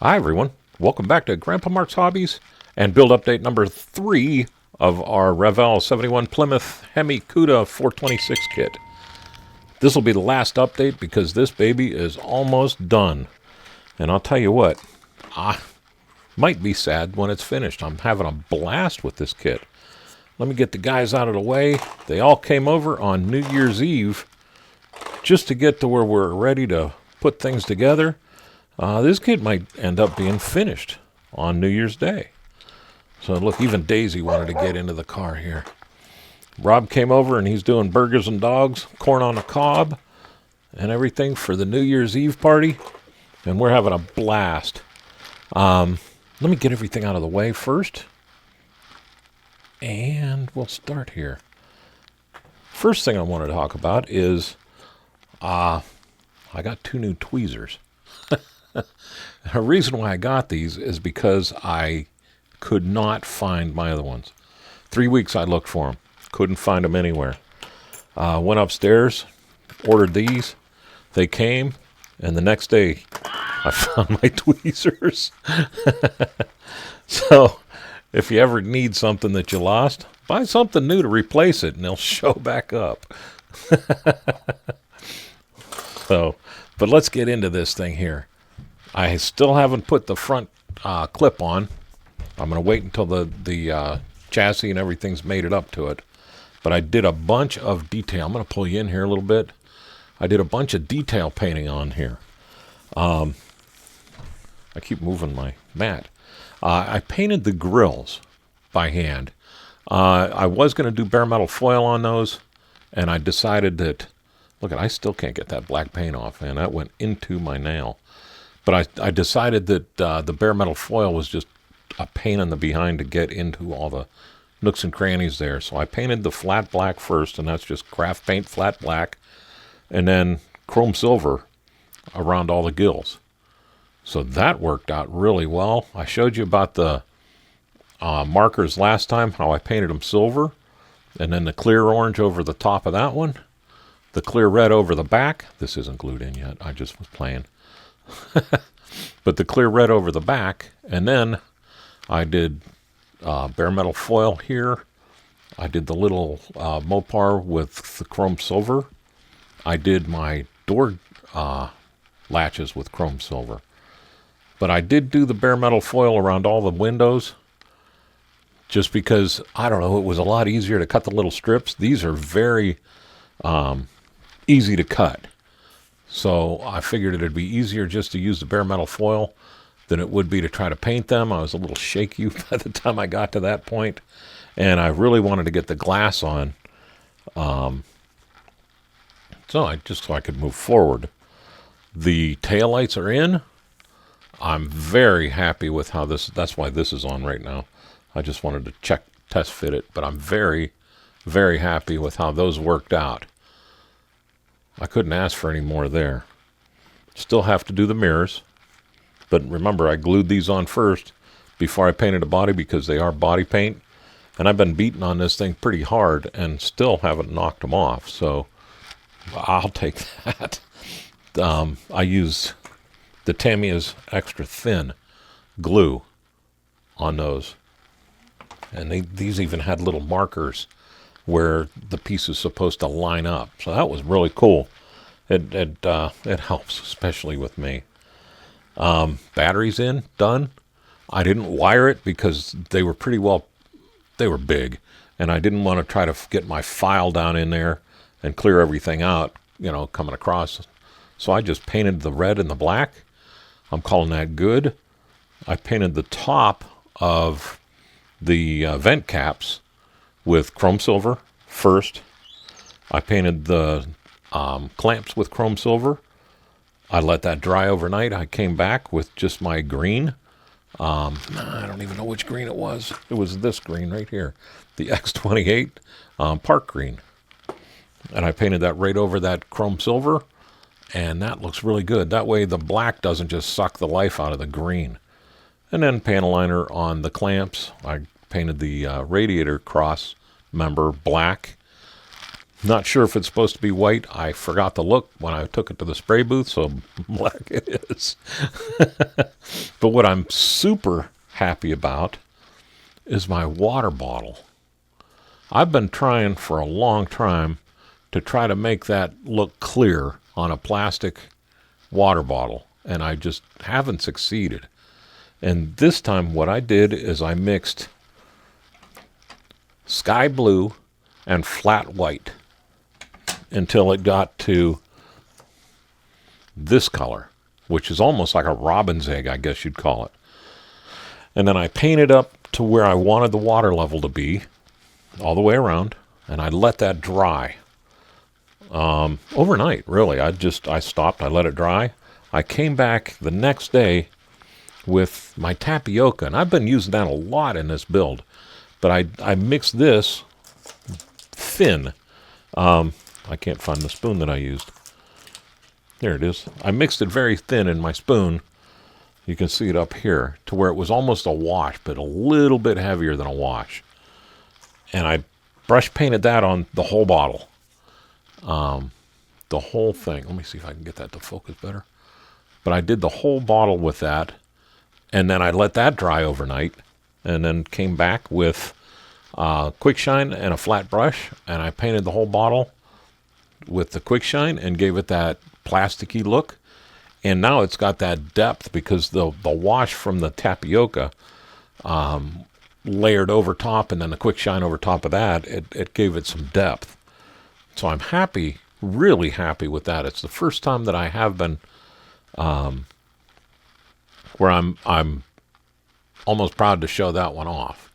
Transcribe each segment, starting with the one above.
Hi everyone, welcome back to Grandpa Mark's Hobbies and build update number 3 of our Revell 71 Plymouth Hemi Cuda 426 kit. This will be the last update because this baby is almost done. And I'll tell you what, I might be sad when it's finished. I'm having a blast with this kit. Let me get the guys out of the way. They all came over on New Year's Eve just to get to where we're ready to put things together. This kit might end up being finished on New Year's Day. So look, even Daisy wanted to get into the car here. Rob came over and he's doing burgers and dogs, corn on the cob, and everything for the New Year's Eve party. And we're having a blast. Let me get everything out of the way first. And we'll start here. First thing I want to talk about is I got 2 new tweezers. The reason why I got these is because I could not find my other ones. 3 weeks I looked for them. Couldn't find them anywhere. Went upstairs, ordered these. They came, and the next day I found my tweezers. So if you ever need something that you lost, buy something new to replace it, and they'll show back up. But let's get into this thing here. I still haven't put the front clip on. I'm going to wait until the chassis and everything's made it up to it. But I did a bunch of detail. I'm going to pull you in here a little bit. I did a bunch of detail painting on here. I keep moving my mat. I painted the grills by hand. I was going to do bare metal foil on those, and I decided that, look, I still can't get that black paint off, man. That went into my nail. But I decided that the bare metal foil was just a pain in the behind to get into all the nooks and crannies there. So I painted the flat black first, and that's just craft paint flat black, and then chrome silver around all the gills. So that worked out really well. I showed you about the markers last time, how I painted them silver, and then the clear orange over the top of that one, the clear red over the back. This isn't glued in yet. I just was playing. But the clear red over the back, and then I did bare metal foil here. I did the little Mopar with the chrome silver. I did my door latches with chrome silver. But I did do the bare metal foil around all the windows just because, I don't know, it was a lot easier to cut the little strips. These are very easy to cut. So I figured it'd be easier just to use the bare metal foil than it would be to try to paint them. I was a little shaky by the time I got to that point, and I really wanted to get the glass on, so I could move forward. The taillights are in. I'm very happy with how that's why this is on right now. I just wanted to test fit it, but I'm very, very happy with how those worked out. I couldn't ask for any more there. Still have to do the mirrors. But remember, I glued these on first before I painted the body because they are body paint. And I've been beating on this thing pretty hard and still haven't knocked them off. So I'll take that. I used the Tamiya's extra thin glue on those. And these even had little markers where the piece is supposed to line up. So that was really cool. It helps, especially with me. Batteries in, done. I didn't wire it because they were big, and I didn't want to try to get my file down in there and clear everything out, coming across. So I just painted the red and the black. I'm calling that good. I painted the top of the vent caps with chrome silver first. I painted the clamps with chrome silver. I let that dry overnight. I came back with just my green. I don't even know which green it was. It was this green right here, the X28 Park Green. And I painted that right over that chrome silver, and that looks really good. That way the black doesn't just suck the life out of the green. And then panel liner on the clamps. I painted the radiator cross member black. Not sure if it's supposed to be white. I forgot to look when I took it to the spray booth, so black it is. But what I'm super happy about is my water bottle. I've been trying for a long time to try to make that look clear on a plastic water bottle, and I just haven't succeeded. And this time what I did is I mixed sky blue and flat white until it got to this color, which is almost like a robin's egg, I guess you'd call it. And then I painted up to where I wanted the water level to be all the way around, and I let that dry overnight, really. I stopped, I let it dry. I came back the next day with my tapioca, and I've been using that a lot in this build, but I mixed this thin. I can't find the spoon that I used. There it is. I mixed it very thin in my spoon. You can see it up here to where it was almost a wash, but a little bit heavier than a wash. And I brush painted that on the whole bottle. The whole thing. Let me see if I can get that to focus better. But I did the whole bottle with that, and then I let that dry overnight, and then came back with quick shine and a flat brush, and I painted the whole bottle with the quick shine and gave it that plasticky look. And now it's got that depth because the wash from the tapioca layered over top, and then the quick shine over top of that, it gave it some depth. So I'm happy, really happy with that. It's the first time that I have been where I'm almost proud to show that one off.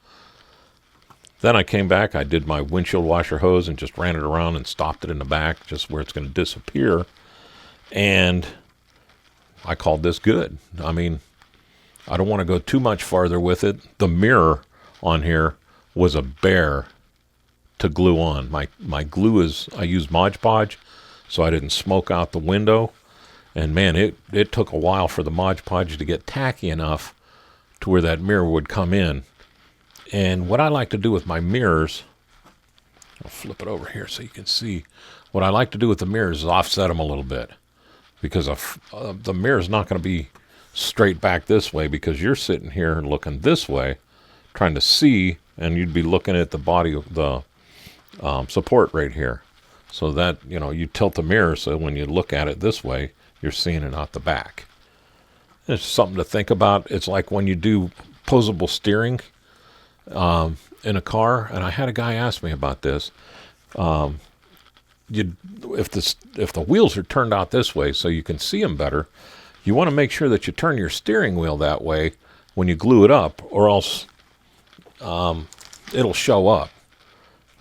Then I came back, I did my windshield washer hose and just ran it around and stopped it in the back, just where it's going to disappear. And I called this good. I mean, I don't want to go too much farther with it. The mirror on here was a bear to glue on. My glue is, I use Mod Podge, so I didn't smoke out the window. And man, it took a while for the Mod Podge to get tacky enough to where that mirror would come in. And what I like to do with my mirrors, I'll flip it over here so you can see. What I like to do with the mirrors is offset them a little bit, because the mirror is not going to be straight back this way, because you're sitting here and looking this way, trying to see, and you'd be looking at the body of the support right here. So that, you tilt the mirror so when you look at it this way, you're seeing it out the back. It's something to think about. It's like when you do posable steering in a car, and I had a guy ask me about this. If the wheels are turned out this way so you can see them better, you want to make sure that you turn your steering wheel that way when you glue it up, or else it'll show up.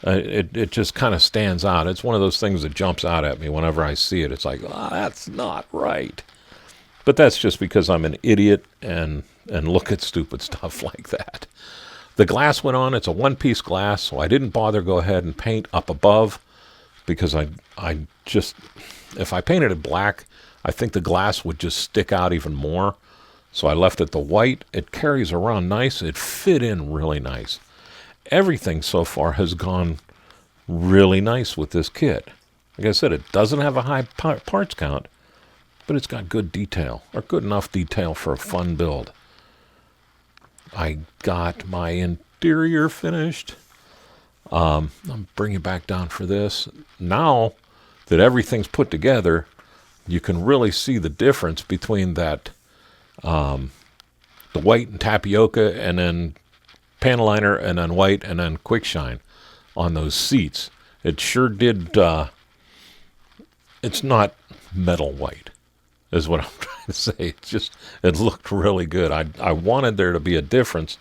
It just kind of stands out. It's one of those things that jumps out at me whenever I see it. It's like, that's not right. But that's just because I'm an idiot and look at stupid stuff like that. The glass went on. It's a one-piece glass, so I didn't bother go ahead and paint up above, because I just, if I painted it black, I think the glass would just stick out even more. So I left it the white. It carries around nice. It fit in really nice. Everything so far has gone really nice with this kit. Like I said, it doesn't have a high parts count, but it's got good detail, or good enough detail for a fun build. I got my interior finished. I'm bringing it back down for this. Now that everything's put together, you can really see the difference between that, the white and tapioca, and then panel liner, and then white, and then quick shine on those seats. It sure did. It's not metal white, is what I'm trying to say. It looked really good. I wanted there to be a difference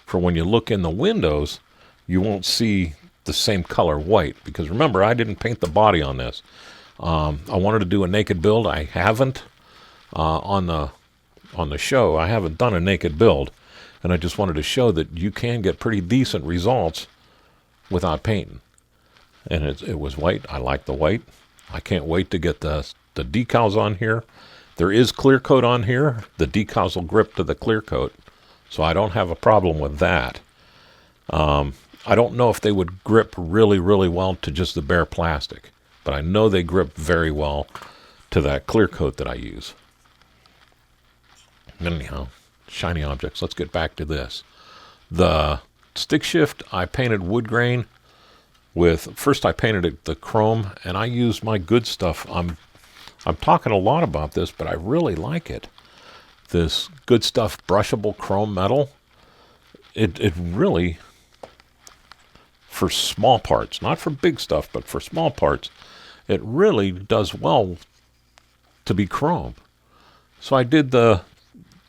for when you look in the windows, you won't see the same color white, because remember, I didn't paint the body on this. I wanted to do a naked build. I haven't on the show. I haven't done a naked build, and I just wanted to show that you can get pretty decent results without painting. And it was white. I like the white. I can't wait to get the decals on here. There is clear coat on here. The decals will grip to the clear coat, so I don't have a problem with that. I don't know if they would grip really, really well to just the bare plastic, but I know they grip very well to that clear coat that I use. Anyhow, shiny objects. Let's get back to this. The stick shift, I painted wood grain with, first I painted it the chrome, and I used my good stuff. I'm talking a lot about this, but I really like it. This good stuff brushable chrome metal. It really, for small parts, not for big stuff, but for small parts, it really does well to be chrome. So I did the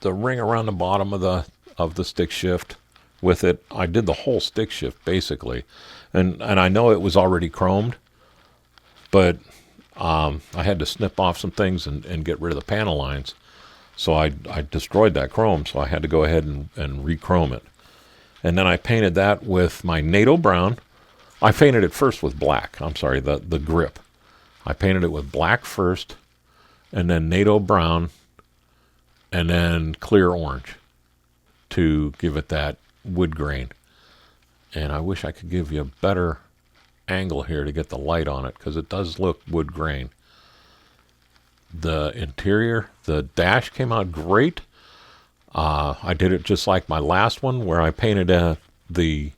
ring around the bottom of the stick shift with it. I did the whole stick shift basically, and I know it was already chromed, but I had to snip off some things and get rid of the panel lines. So I destroyed that chrome, so I had to go ahead and re-chrome it. And then I painted that with my NATO brown. I painted it first with black. I'm sorry, the grip. I painted it with black first, and then NATO brown, and then clear orange to give it that wood grain. And I wish I could give you a better angle here to get the light on it, because it does look wood grain. The interior, the dash came out great. I did it just like my last one, where I painted the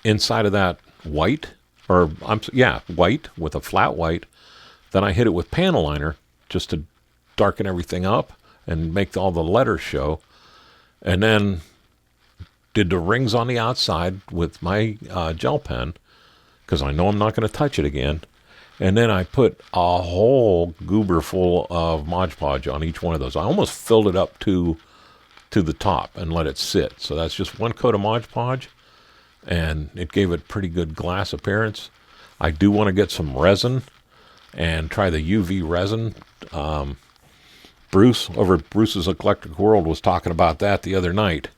inside of that white, white with a flat white. Then I hit it with panel liner just to darken everything up and make all the letters show. And then did the rings on the outside with my gel pen, because I know I'm not going to touch it again. And then I put a whole goober full of Mod Podge on each one of those. I almost filled it up to the top and let it sit. So that's just one coat of Mod Podge, and it gave it pretty good glass appearance. I do want to get some resin and try the UV resin. Bruce over at Bruce's Eclectic World was talking about that the other night,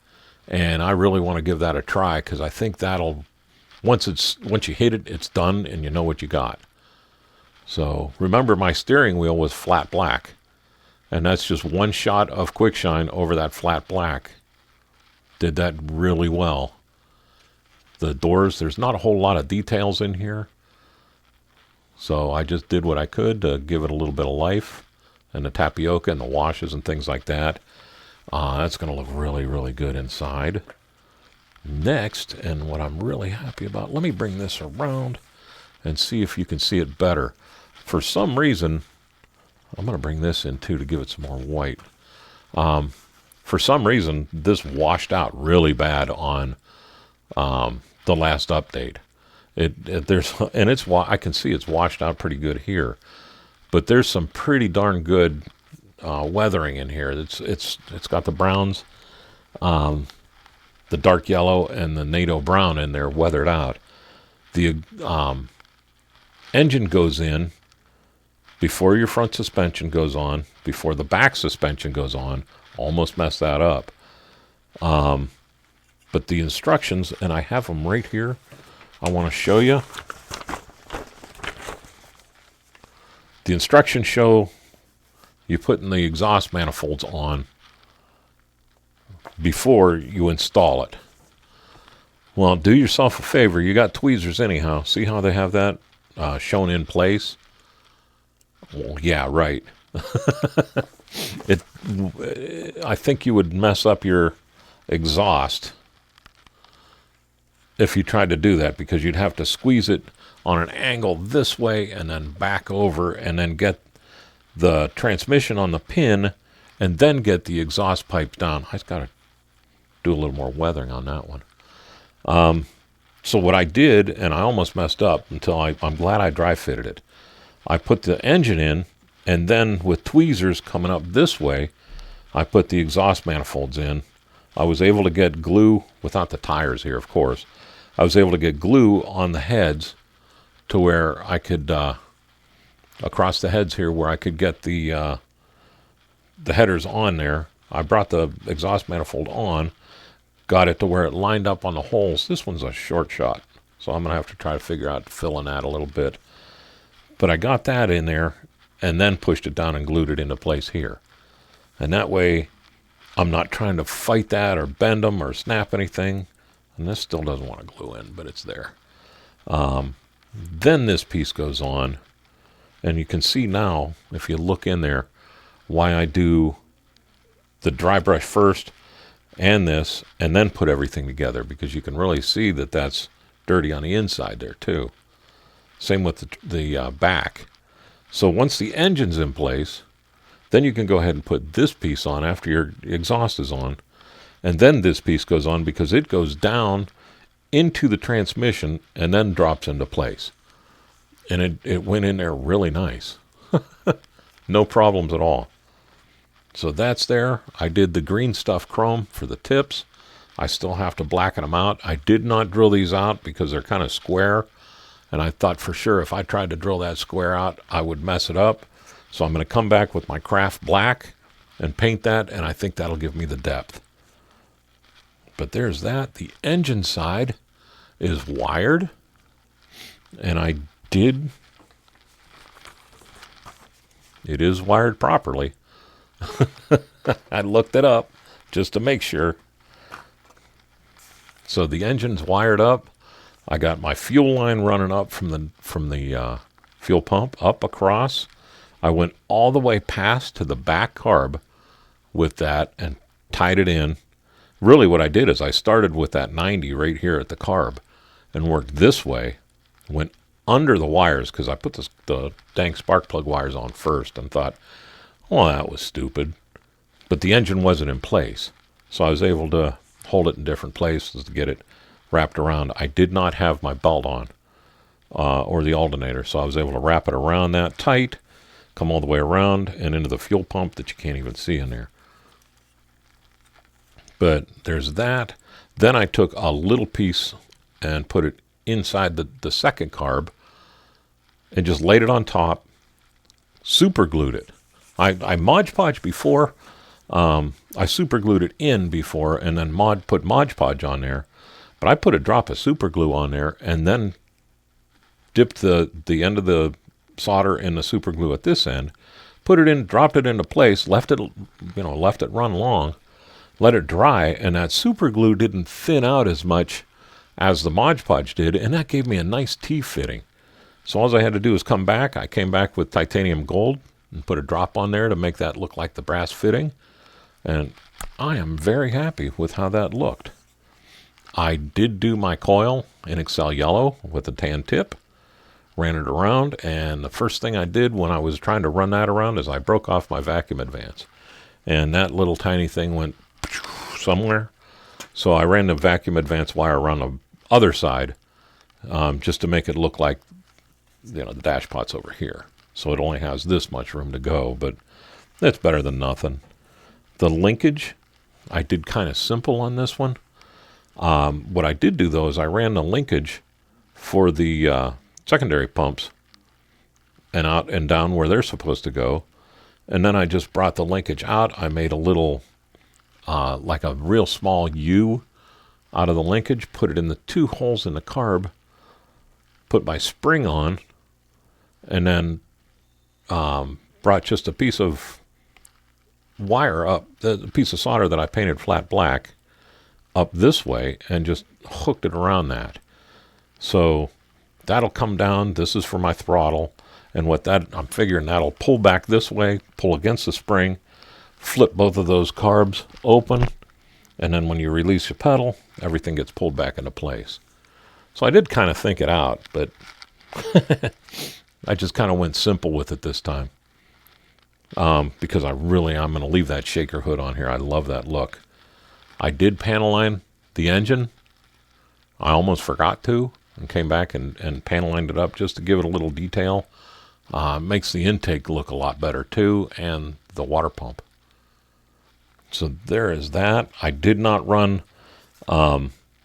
and I really want to give that a try, because I think that'll, once you hit it, it's done and you know what you got. So remember, my steering wheel was flat black, and that's just one shot of quick shine over that flat black. Did that really well. The doors, there's not a whole lot of details in here, so I just did what I could to give it a little bit of life, and the tapioca and the washes and things like that. That's going to look really, really good inside. Next, and what I'm really happy about, let me bring this around and see if you can see it better. For some reason, I'm going to bring this in too to give it some more white. For some reason, this washed out really bad on the last update. I can see it's washed out pretty good here, but there's some pretty darn good weathering in here. It's got the browns, the dark yellow, and the NATO brown in there weathered out. The engine goes in before your front suspension goes on, before the back suspension goes on. Almost messed that up. But the instructions, and I have them right here, I want to show you. The instructions show you putting the exhaust manifolds on before you install it. Well, do yourself a favor. You got tweezers anyhow. See how they have that shown in place? Well, yeah, right. I think you would mess up your exhaust if you tried to do that, because you'd have to squeeze it on an angle this way and then back over, and then get the transmission on the pin, and then get the exhaust pipes down. I just got to do a little more weathering on that one. So what I did, and I almost messed up until I'm glad I dry fitted it. I put the engine in, and then with tweezers coming up this way, I put the exhaust manifolds in. I was able to get glue, without the tires here, of course. I was able to get glue on the heads to where I could, across the heads here, where I could get the headers on there. I brought the exhaust manifold on, got it to where it lined up on the holes. This one's a short shot, so I'm going to have to try to figure out filling that a little bit. But I got that in there, and then pushed it down and glued it into place here. And that way, I'm not trying to fight that or bend them or snap anything. And this still doesn't want to glue in, but it's there. Then this piece goes on, and you can see now, if you look in there, why I do the dry brush first and this, and then put everything together, because you can really see that that's dirty on the inside there too. Same with the back. So once the engine's in place, then you can go ahead and put this piece on after your exhaust is on. And then this piece goes on because it goes down into the transmission and then drops into place. And it went in there really nice. No problems at all. So that's there. I did the green stuff chrome for the tips. I still have to blacken them out. I did not drill these out because they're kind of square. And I thought for sure if I tried to drill that square out, I would mess it up. So I'm going to come back with my craft black and paint that, and I think that'll give me the depth. But there's that. The engine side is wired. And it is wired properly. I looked it up just to make sure. So the engine's wired up. I got my fuel line running up from the fuel pump up across. I went all the way past to the back carb with that and tied it in. Really what I did is I started with that 90 right here at the carb and worked this way, went under the wires because I put the dang spark plug wires on first and thought, well, that was stupid. But the engine wasn't in place, so I was able to hold it in different places to get it wrapped around. I did not have my belt on or the alternator, so I was able to wrap it around that tight, come all the way around and into the fuel pump that you can't even see in there. But there's that. Then I took a little piece and put it inside the second carb and just laid it on top, super glued it. I Mod Podge before. I super glued it in before and then put Mod Podge on there. But I put a drop of super glue on there and then dipped the end of the solder in the super glue at this end, put it in, dropped it into place, left it run long, let it dry, and that super glue didn't thin out as much as the Mod Podge did, and that gave me a nice T-fitting. So all I had to do was come back. I came back with titanium gold and put a drop on there to make that look like the brass fitting, and I am very happy with how that looked. I did do my coil in Excel yellow with a tan tip, ran it around, and the first thing I did when I was trying to run that around is I broke off my vacuum advance, and that little tiny thing went somewhere. So I ran the vacuum advance wire around the other side just to make it look like, the dash pot's over here. So it only has this much room to go, but it's better than nothing. The linkage, I did kind of simple on this one. What I did do, though, is I ran the linkage for the secondary pumps and out and down where they're supposed to go. And then I just brought the linkage out. I made a little, like a real small U out of the linkage, put it in the two holes in the carb, put my spring on, and then brought just a piece of wire up, the piece of solder that I painted flat black, up this way and just hooked it around that. So that'll come down. This is for my throttle. And what that, I'm figuring that'll pull back this way, pull against the spring, flip both of those carbs open. And then when you release your pedal, everything gets pulled back into place. So I did kind of think it out, but I just kind of went simple with it this time. Because I'm going to leave that shaker hood on here. I love that look. I did panel line the engine. I almost forgot to and came back and panel lined it up just to give it a little detail. Makes the intake look a lot better too, and the water pump. So there is that. I did not run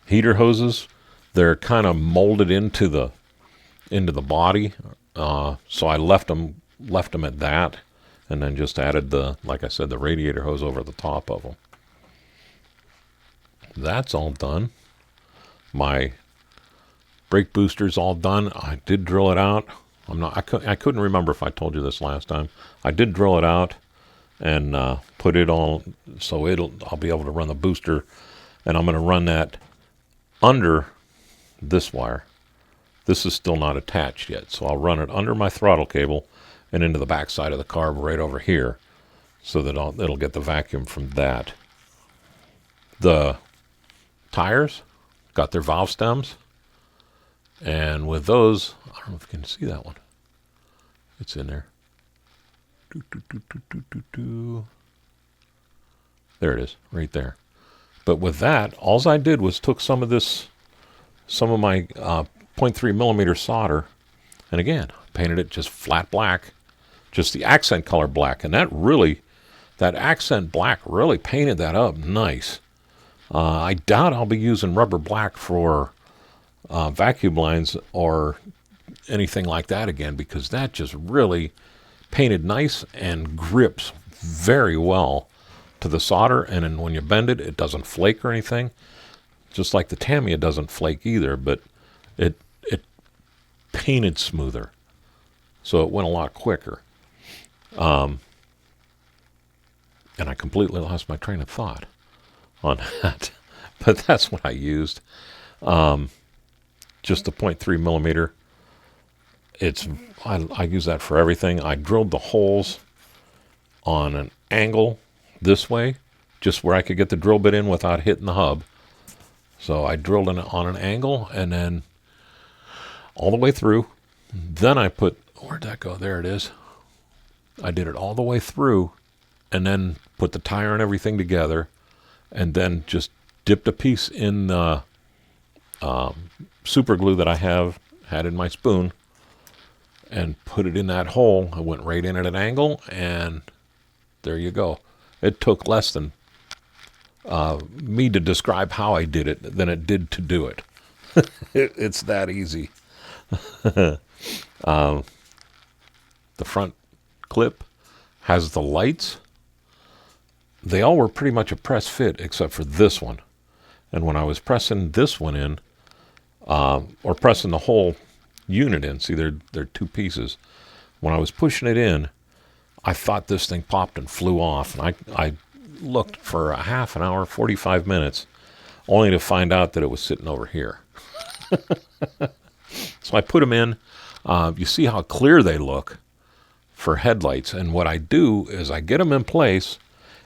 heater hoses. They're kind of molded into the body, so I left them at that, and then just added like I said, the radiator hose over the top of them. That's all done. My brake booster's all done. I did drill it out. I couldn't remember if I told you this last time. I did drill it out and put it on so I'll be able to run the booster, and I'm going to run that under this wire. This is still not attached yet, so I'll run it under my throttle cable and into the back side of the carb right over here, so that it'll get the vacuum from that. The tires got their valve stems, and with those, I don't know if you can see that one. It's in there. There it is, right there. But with that, all I did was took some of my 0.3 millimeter solder, and again, painted it just flat black, just the accent color black, and that accent black really painted that up nice. I doubt I'll be using rubber black for vacuum lines or anything like that again, because that just really painted nice and grips very well to the solder, and then when you bend it, it doesn't flake or anything. Just like the Tamiya doesn't flake either, but it painted smoother, so it went a lot quicker. And I completely lost my train of thought on that, but that's what I used. Just the 0.3 millimeter. I use that for everything. I drilled the holes on an angle this way, just where I could get the drill bit in without hitting the hub. So I drilled it on an angle, and then all the way through. Then I where'd that go? There it is. I did it all the way through, and then put the tire and everything together, and then just dipped a piece in the super glue that I had in my spoon, and put it in that hole. I went right in at an angle, and there you go. It took less than me to describe how I did it than it did to do it. It's that easy. The front clip has the lights. They all were pretty much a press fit except for this one. And when I was pressing this one in, or pressing the whole unit in, see, they're two pieces. When I was pushing it in, I thought this thing popped and flew off. And I looked for a half an hour, 45 minutes, only to find out that it was sitting over here. So I put them in. You see how clear they look for headlights. And what I do is I get them in place,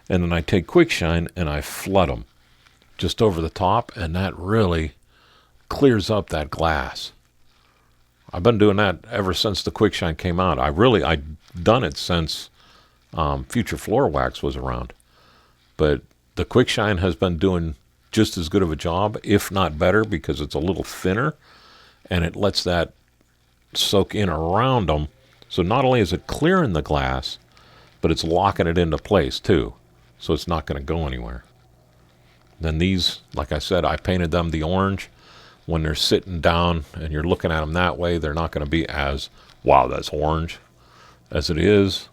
and then I take quick shine and I flood them just over the top, and that really clears up that glass. I've been doing that ever since the quick shine came out. I've done it since Future Floor Wax was around. But the quick shine has been doing just as good of a job, if not better, because it's a little thinner, and it lets that soak in around them. So not only is it clearing the glass, but it's locking it into place too. So it's not going to go anywhere. Then these, like I said, I painted them the orange. When they're sitting down and you're looking at them that way, they're not going to be as, wow, that's orange, as it is,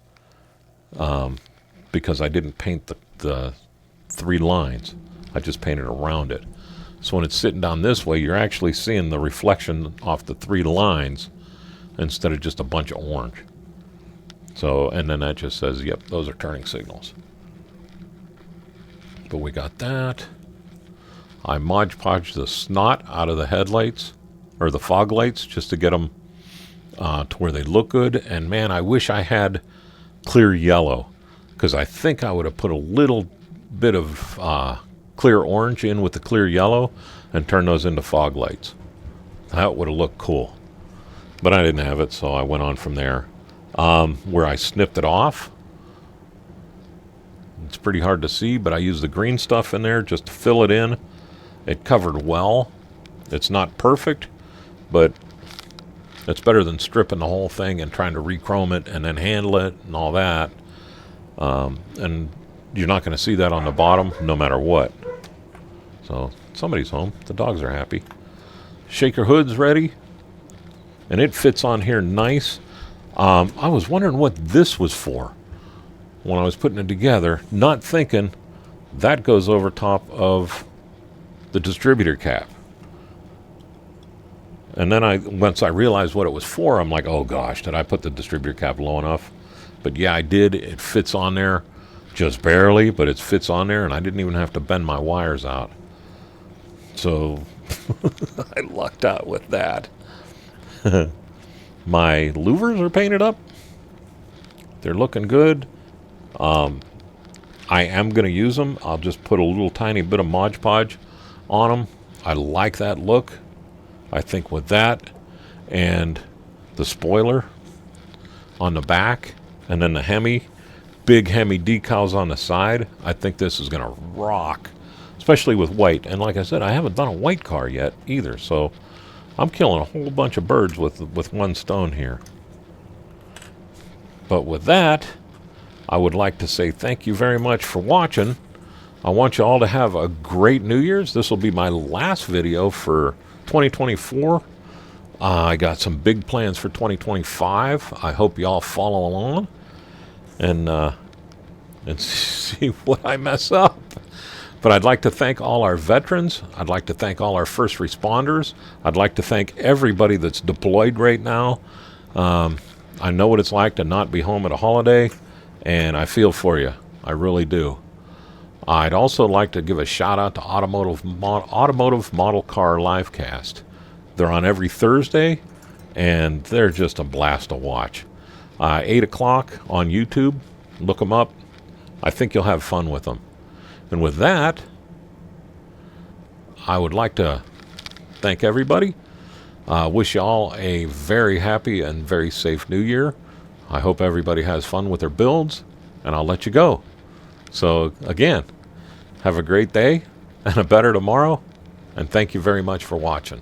because I didn't paint the three lines. I just painted around it. So when it's sitting down this way, you're actually seeing the reflection off the three lines instead of just a bunch of orange. So, and then that just says, yep, those are turning signals. But we got that. I Mod Podged the snot out of the headlights, or the fog lights, just to get them to where they look good. And man, I wish I had clear yellow, because I think I would have put a little bit of clear orange in with the clear yellow and turned those into fog lights. That would have looked cool. But I didn't have it, so I went on from there. Where I snipped it off, it's pretty hard to see, but I used the green stuff in there just to fill it in. It covered well. It's not perfect, but it's better than stripping the whole thing and trying to re-chrome it and then handle it and all that. And you're not going to see that on the bottom no matter what. So somebody's home. The dogs are happy. Shaker hood's ready, and it fits on here nice. I was wondering what this was for when I was putting it together, not thinking that goes over top of the distributor cap. And then once I realized what it was for, I'm like, oh gosh, did I put the distributor cap low enough? But yeah, I did. It fits on there just barely, but it fits on there, and I didn't even have to bend my wires out. So I lucked out with that. My louvers are painted up. They're looking good. I am going to use them. I'll just put a little tiny bit of Mod Podge on them. I like that look. I think with that and the spoiler on the back and then the Hemi, big Hemi decals on the side, I think this is going to rock, especially with white. And like I said, I haven't done a white car yet either, so I'm killing a whole bunch of birds with one stone here. But with that, I would like to say thank you very much for watching. I want you all to have a great New Year's. This will be my last video for 2024. I got some big plans for 2025. I hope you all follow along and see what I mess up. But I'd like to thank all our veterans. I'd like to thank all our first responders. I'd like to thank everybody that's deployed right now. I know what it's like to not be home at a holiday, and I feel for you. I really do. I'd also like to give a shout out to Automotive Model Car Livecast. They're on every Thursday, and they're just a blast to watch. 8 o'clock on YouTube. Look them up. I think you'll have fun with them. And with that, I would like to thank everybody. Wish you all a very happy and very safe New Year. I hope everybody has fun with their builds, and I'll let you go. So, again, have a great day and a better tomorrow, and thank you very much for watching.